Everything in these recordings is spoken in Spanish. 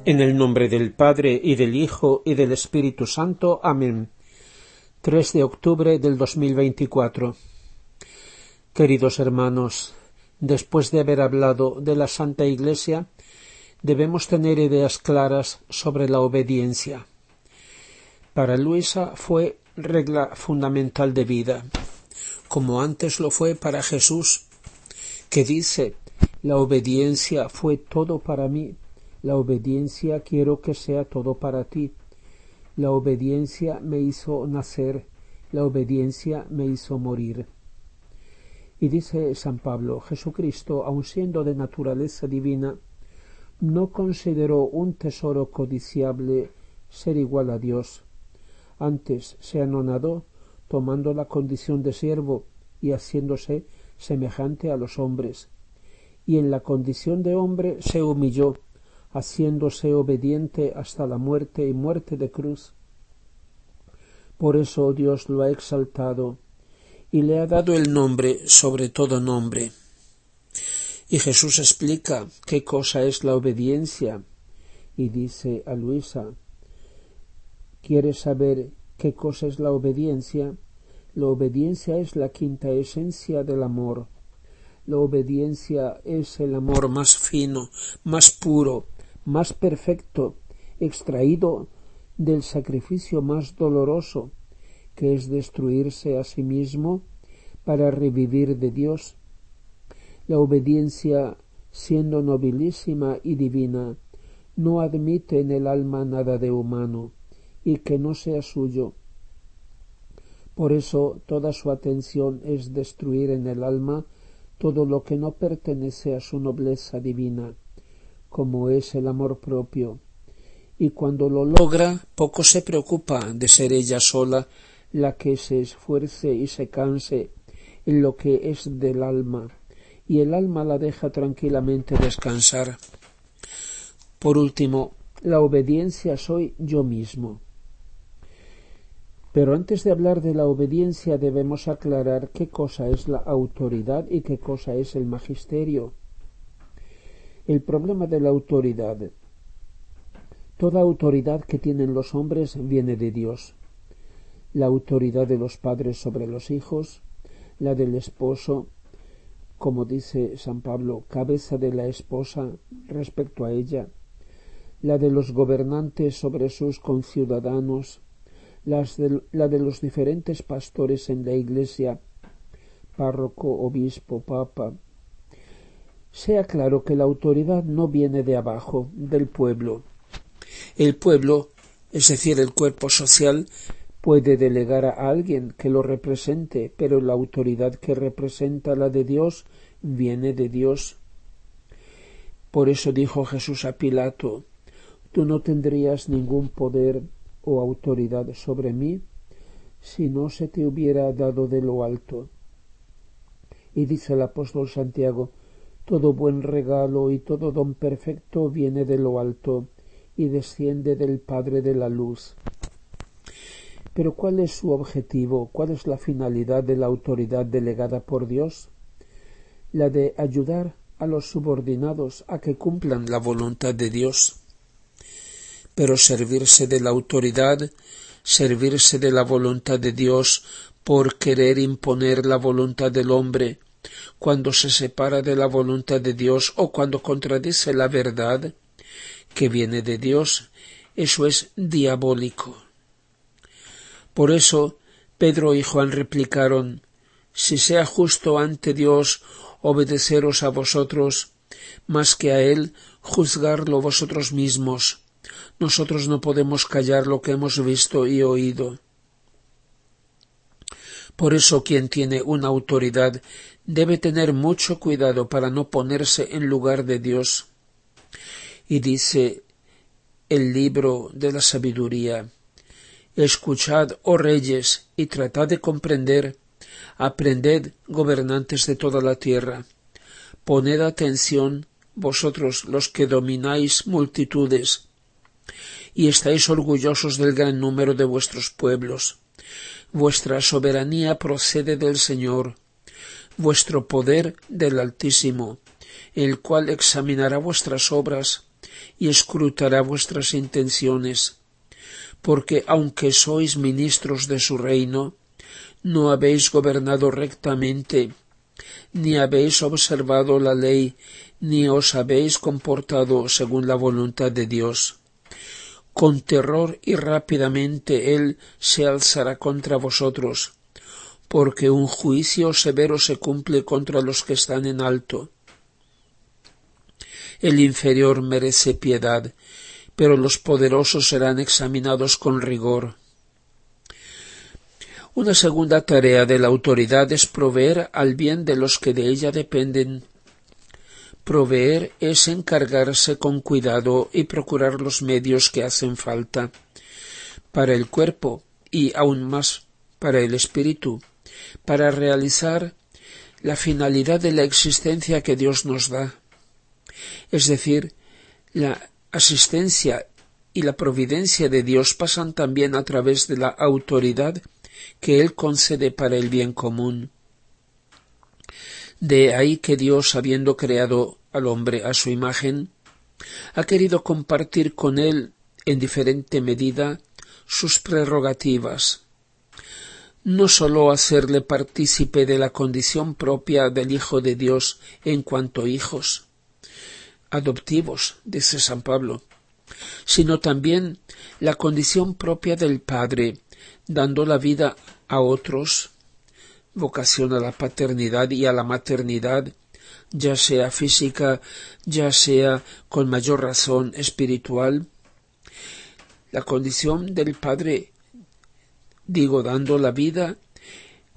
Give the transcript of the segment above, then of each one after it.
En el nombre del Padre, y del Hijo, y del Espíritu Santo. Amén. 3 de octubre del 2024. Queridos hermanos, después de haber hablado de la Santa Iglesia, debemos tener ideas claras sobre la obediencia. Para Luisa fue regla fundamental de vida, como antes lo fue para Jesús, que dice: la obediencia fue todo para mí. La obediencia quiero que sea todo para ti. La obediencia me hizo nacer, la obediencia me hizo morir. Y dice San Pablo: Jesucristo, aun siendo de naturaleza divina, no consideró un tesoro codiciable ser igual a Dios. Antes se anonadó, tomando la condición de siervo y haciéndose semejante a los hombres. Y en la condición de hombre se humilló, haciéndose obediente hasta la muerte y muerte de cruz. Por eso Dios lo ha exaltado y le ha dado el nombre sobre todo nombre. Y Jesús explica qué cosa es la obediencia y dice a Luisa: ¿quieres saber qué cosa es la obediencia? La obediencia es la quinta esencia del amor. La obediencia es el amor más fino, más puro, más perfecto, extraído del sacrificio más doloroso, que es destruirse a sí mismo para revivir de Dios. La obediencia, siendo nobilísima y divina, no admite en el alma nada de humano y que no sea suyo. Por eso toda su atención es destruir en el alma todo lo que no pertenece a su nobleza divina, como es el amor propio, y cuando lo logra, poco se preocupa de ser ella sola la que se esfuerce y se canse en lo que es del alma, y el alma la deja tranquilamente descansar. Por último, la obediencia soy yo mismo. Pero antes de hablar de la obediencia debemos aclarar qué cosa es la autoridad y qué cosa es el magisterio. El problema de la autoridad. Toda autoridad que tienen los hombres viene de Dios. La autoridad de los padres sobre los hijos, la del esposo, como dice San Pablo, cabeza de la esposa respecto a ella, la de los gobernantes sobre sus conciudadanos, la de los diferentes pastores en la Iglesia, párroco, obispo, papa. Sea claro que la autoridad no viene de abajo, del pueblo. El pueblo, es decir, el cuerpo social, puede delegar a alguien que lo represente, pero la autoridad que representa la de Dios viene de Dios. Por eso dijo Jesús a Pilato: tú no tendrías ningún poder o autoridad sobre mí si no se te hubiera dado de lo alto. Y dice el apóstol Santiago: todo buen regalo y todo don perfecto viene de lo alto y desciende del Padre de la luz. Pero ¿cuál es su objetivo? ¿Cuál es la finalidad de la autoridad delegada por Dios? La de ayudar a los subordinados a que cumplan la voluntad de Dios. Pero servirse de la autoridad, servirse de la voluntad de Dios por querer imponer la voluntad del hombre, cuando se separa de la voluntad de Dios o cuando contradice la verdad que viene de Dios, eso es diabólico. Por eso Pedro y Juan replicaron: si sea justo ante Dios obedeceros a vosotros, más que a Él, juzgarlo vosotros mismos. Nosotros no podemos callar lo que hemos visto y oído. Por eso quien tiene una autoridad debe tener mucho cuidado para no ponerse en lugar de Dios. Y dice el libro de la sabiduría: escuchad, oh reyes, y tratad de comprender, aprended, gobernantes de toda la tierra, poned atención, vosotros los que domináis multitudes, y estáis orgullosos del gran número de vuestros pueblos. Vuestra soberanía procede del Señor, vuestro poder del Altísimo, el cual examinará vuestras obras y escrutará vuestras intenciones, porque aunque sois ministros de su reino, no habéis gobernado rectamente, ni habéis observado la ley, ni os habéis comportado según la voluntad de Dios. Con terror y rápidamente Él se alzará contra vosotros, porque un juicio severo se cumple contra los que están en alto. El inferior merece piedad, pero los poderosos serán examinados con rigor. Una segunda tarea de la autoridad es proveer al bien de los que de ella dependen. Proveer es encargarse con cuidado y procurar los medios que hacen falta para el cuerpo y aún más para el espíritu, para realizar la finalidad de la existencia que Dios nos da, es decir, la asistencia y la providencia de Dios pasan también a través de la autoridad que Él concede para el bien común. De ahí que Dios, habiendo creado al hombre a su imagen, ha querido compartir con él en diferente medida sus prerrogativas, no sólo hacerle partícipe de la condición propia del Hijo de Dios en cuanto hijos adoptivos, dice San Pablo, sino también la condición propia del Padre, dando la vida a otros, vocación a la paternidad y a la maternidad, ya sea física, ya sea con mayor razón espiritual. La condición del Padre, digo, dando la vida,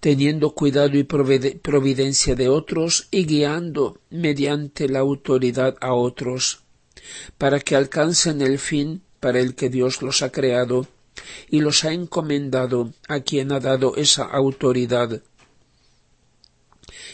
teniendo cuidado y providencia de otros y guiando mediante la autoridad a otros, para que alcancen el fin para el que Dios los ha creado y los ha encomendado a quien ha dado esa autoridad.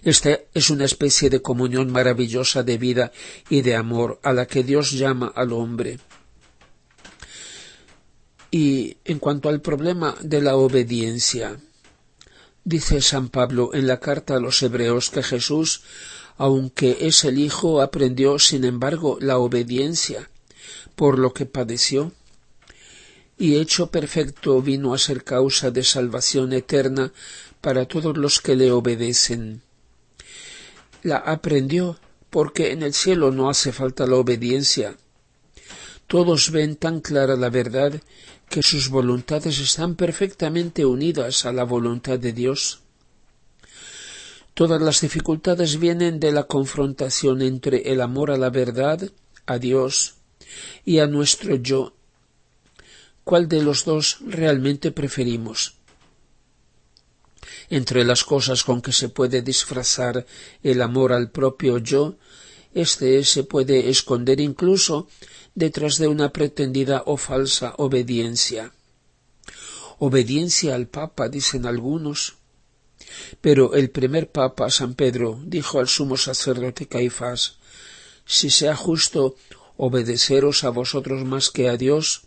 Esta es una especie de comunión maravillosa de vida y de amor a la que Dios llama al hombre. Y en cuanto al problema de la obediencia, dice San Pablo en la carta a los Hebreos que Jesús, aunque es el Hijo, aprendió sin embargo la obediencia, por lo que padeció, y hecho perfecto vino a ser causa de salvación eterna para todos los que le obedecen. La aprendió porque en el cielo no hace falta la obediencia. Todos ven tan clara la verdad que sus voluntades están perfectamente unidas a la voluntad de Dios. Todas las dificultades vienen de la confrontación entre el amor a la verdad, a Dios, y a nuestro yo. ¿Cuál de los dos realmente preferimos? Entre las cosas con que se puede disfrazar el amor al propio yo, se puede esconder incluso detrás de una pretendida o falsa obediencia. Obediencia al Papa, dicen algunos. Pero el primer Papa, San Pedro, dijo al sumo sacerdote Caifás: si sea justo obedeceros a vosotros más que a Dios,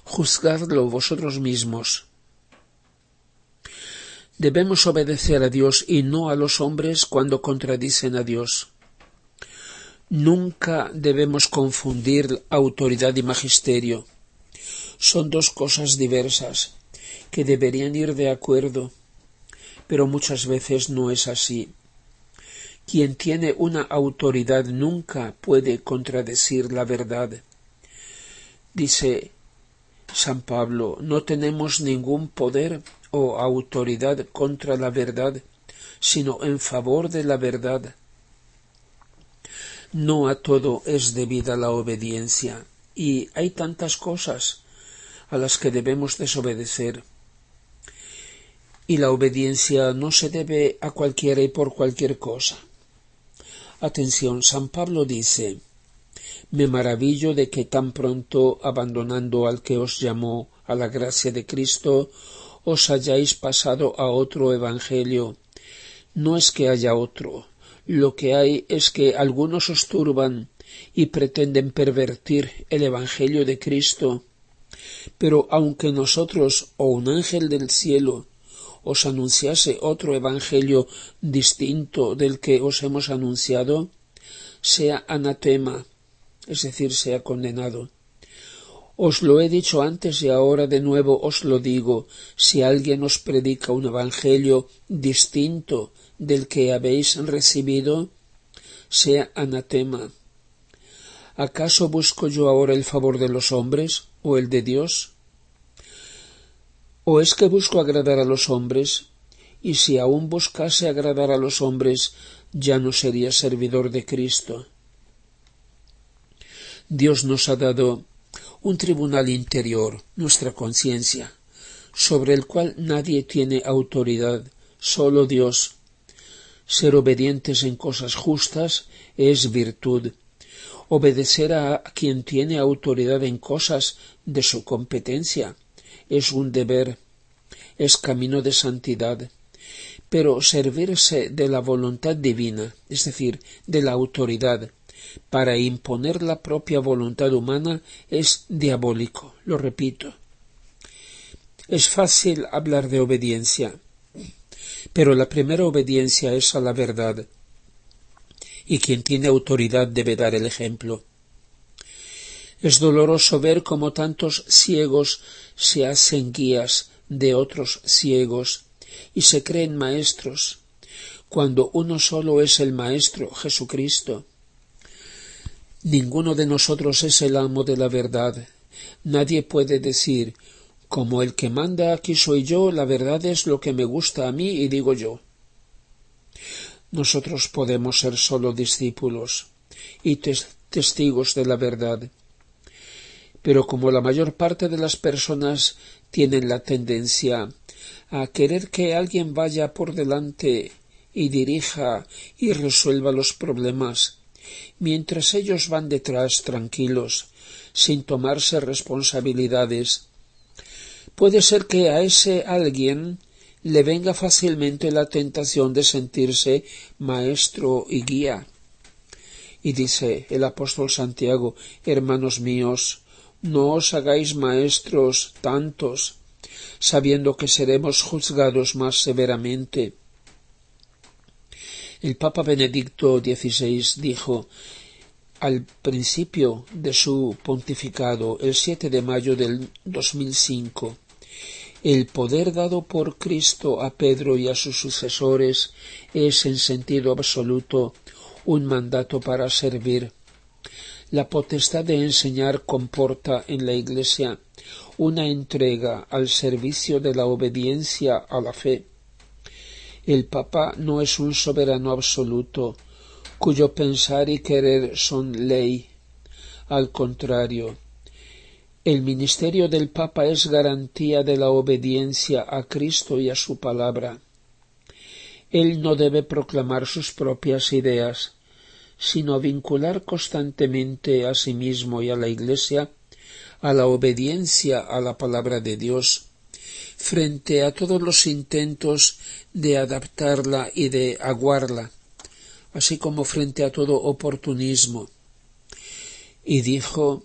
juzgadlo vosotros mismos. Debemos obedecer a Dios y no a los hombres cuando contradicen a Dios. Nunca debemos confundir autoridad y magisterio. Son dos cosas diversas que deberían ir de acuerdo, pero muchas veces no es así. Quien tiene una autoridad nunca puede contradecir la verdad. Dice San Pablo: no tenemos ningún poder o autoridad contra la verdad, sino en favor de la verdad. No a todo es debida la obediencia, y hay tantas cosas a las que debemos desobedecer. Y la obediencia no se debe a cualquiera y por cualquier cosa. Atención, San Pablo dice: me maravillo de que tan pronto, abandonando al que os llamó a la gracia de Cristo, os hayáis pasado a otro evangelio. No es que haya otro, lo que hay es que algunos os turban y pretenden pervertir el evangelio de Cristo. Pero aunque nosotros o un ángel del cielo os anunciase otro evangelio distinto del que os hemos anunciado, sea anatema. es decir, sea condenado. Os lo he dicho antes y ahora de nuevo os lo digo, si alguien os predica un evangelio distinto del que habéis recibido, sea anatema. ¿Acaso busco yo ahora el favor de los hombres o el de Dios? ¿O es que busco agradar a los hombres? Y si aún buscase agradar a los hombres, ya no sería servidor de Cristo. Dios nos ha dado un tribunal interior, nuestra conciencia, sobre el cual nadie tiene autoridad, solo Dios. Ser obedientes en cosas justas es virtud. Obedecer a quien tiene autoridad en cosas de su competencia es un deber, es camino de santidad. Pero servirse de la voluntad divina, es decir, de la autoridad, para imponer la propia voluntad humana es diabólico, lo repito. Es fácil hablar de obediencia, pero la primera obediencia es a la verdad, y quien tiene autoridad debe dar el ejemplo. Es doloroso ver cómo tantos ciegos se hacen guías de otros ciegos y se creen maestros, cuando uno solo es el Maestro, Jesucristo. Ninguno de nosotros es el amo de la verdad. Nadie puede decir, como el que manda aquí soy yo, la verdad es lo que me gusta a mí y digo yo. Nosotros podemos ser solo discípulos y testigos de la verdad. Pero como la mayor parte de las personas tienen la tendencia a querer que alguien vaya por delante y dirija y resuelva los problemas, mientras ellos van detrás tranquilos, sin tomarse responsabilidades, puede ser que a ese alguien le venga fácilmente la tentación de sentirse maestro y guía. Y dice el apóstol Santiago, hermanos míos, no os hagáis maestros tantos, sabiendo que seremos juzgados más severamente. El Papa Benedicto XVI dijo al principio de su pontificado, el 7 de mayo del 2005, el poder dado por Cristo a Pedro y a sus sucesores es en sentido absoluto un mandato para servir. La potestad de enseñar comporta en la Iglesia una entrega al servicio de la obediencia a la fe. El Papa no es un soberano absoluto, cuyo pensar y querer son ley. Al contrario, el ministerio del Papa es garantía de la obediencia a Cristo y a su palabra. Él no debe proclamar sus propias ideas, sino vincular constantemente a sí mismo y a la Iglesia a la obediencia a la palabra de Dios, frente a todos los intentos de adaptarla y de aguarla, así como frente a todo oportunismo. Y dijo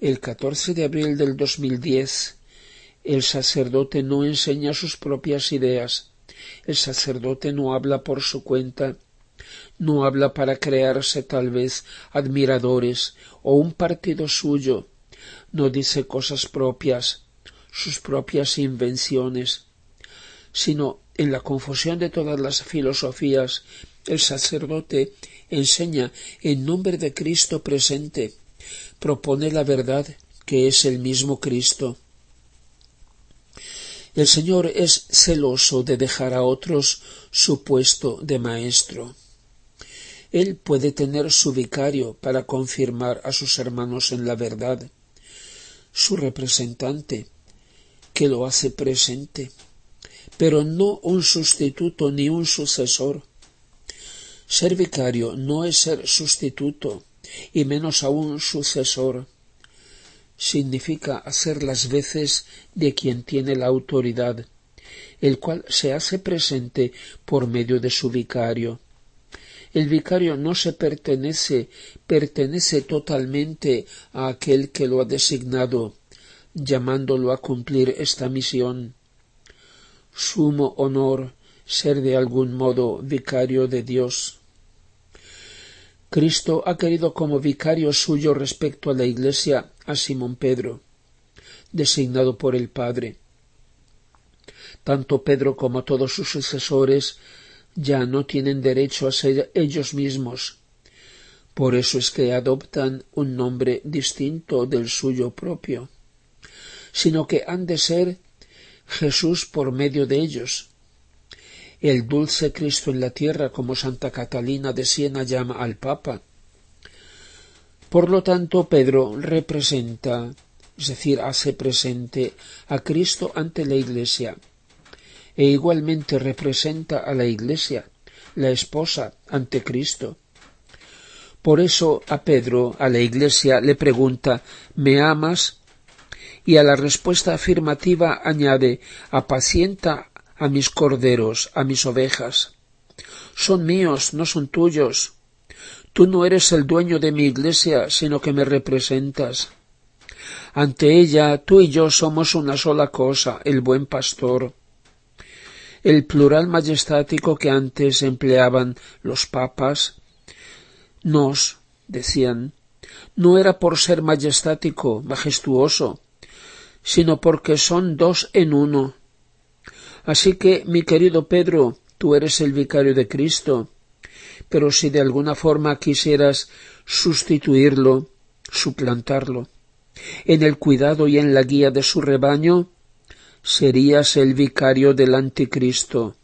el 14 de abril del 2010, el sacerdote no enseña sus propias ideas, el sacerdote no habla por su cuenta, no habla para crearse tal vez admiradores o un partido suyo, no dice cosas propias, sus propias invenciones, sino en la confusión de todas las filosofías, el sacerdote enseña en nombre de Cristo presente, propone la verdad que es el mismo Cristo. El Señor es celoso de dejar a otros su puesto de maestro. Él puede tener su vicario para confirmar a sus hermanos en la verdad, su representante, que lo hace presente, pero no un sustituto ni un sucesor. Ser vicario no es ser sustituto, y menos aún sucesor. Significa hacer las veces de quien tiene la autoridad, el cual se hace presente por medio de su vicario. El vicario no se pertenece totalmente a aquel que lo ha designado, llamándolo a cumplir esta misión. Sumo honor ser de algún modo vicario de Dios. Cristo ha querido como vicario suyo respecto a la Iglesia a Simón Pedro, designado por el Padre. Tanto Pedro como todos sus sucesores ya no tienen derecho a ser ellos mismos. Por eso es que adoptan un nombre distinto del suyo propio, sino que han de ser Jesús por medio de ellos. El dulce Cristo en la tierra, como Santa Catalina de Siena llama al Papa. Por lo tanto, Pedro representa, es decir, hace presente a Cristo ante la Iglesia, e igualmente representa a la Iglesia, la esposa, ante Cristo. Por eso a Pedro, a la Iglesia, le pregunta: ¿me amas? Y a la respuesta afirmativa añade: apacienta a mis corderos, a mis ovejas. Son míos, no son tuyos. Tú no eres el dueño de mi Iglesia, sino que me representas. Ante ella, tú y yo somos una sola cosa, el buen pastor. El plural majestático que antes empleaban los papas, nos, decían, no era por ser majestático, majestuoso, sino porque son dos en uno. Así que, mi querido Pedro, tú eres el vicario de Cristo, pero si de alguna forma quisieras sustituirlo, suplantarlo, en el cuidado y en la guía de su rebaño, serías el vicario del Anticristo,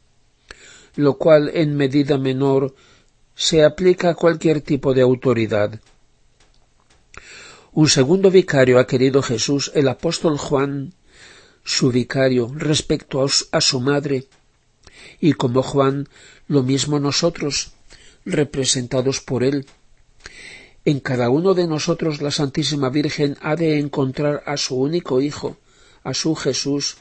lo cual en medida menor se aplica a cualquier tipo de autoridad. Un segundo vicario ha querido Jesús, el apóstol Juan, su vicario, respecto a su madre, y como Juan, lo mismo nosotros, representados por él. En cada uno de nosotros la Santísima Virgen ha de encontrar a su único Hijo, a su Jesús,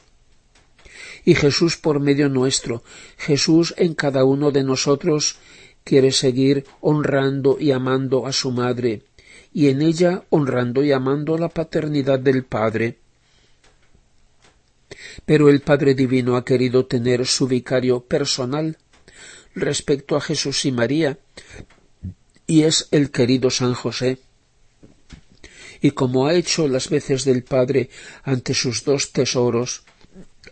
y Jesús por medio nuestro. Jesús en cada uno de nosotros quiere seguir honrando y amando a su madre, y en ella honrando y amando la paternidad del Padre. Pero el Padre Divino ha querido tener su vicario personal respecto a Jesús y María, y es el querido San José. Y como ha hecho las veces del Padre ante sus dos tesoros,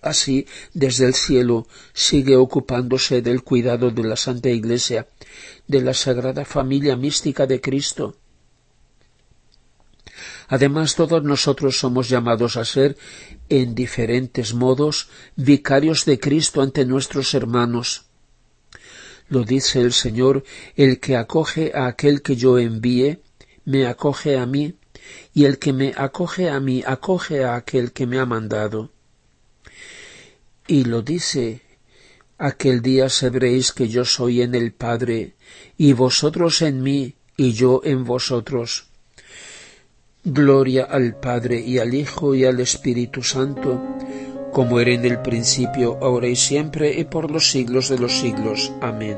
así desde el cielo sigue ocupándose del cuidado de la Santa Iglesia, de la Sagrada Familia Mística de Cristo. Además, todos nosotros somos llamados a ser, en diferentes modos, vicarios de Cristo ante nuestros hermanos. Lo dice el Señor: el que acoge a aquel que yo envíe, me acoge a mí, y el que me acoge a mí, acoge a aquel que me ha mandado. Y lo dice: aquel día sabréis que yo soy en el Padre, y vosotros en mí, y yo en vosotros. Gloria al Padre, y al Hijo, y al Espíritu Santo, como era en el principio, ahora y siempre, y por los siglos de los siglos. Amén.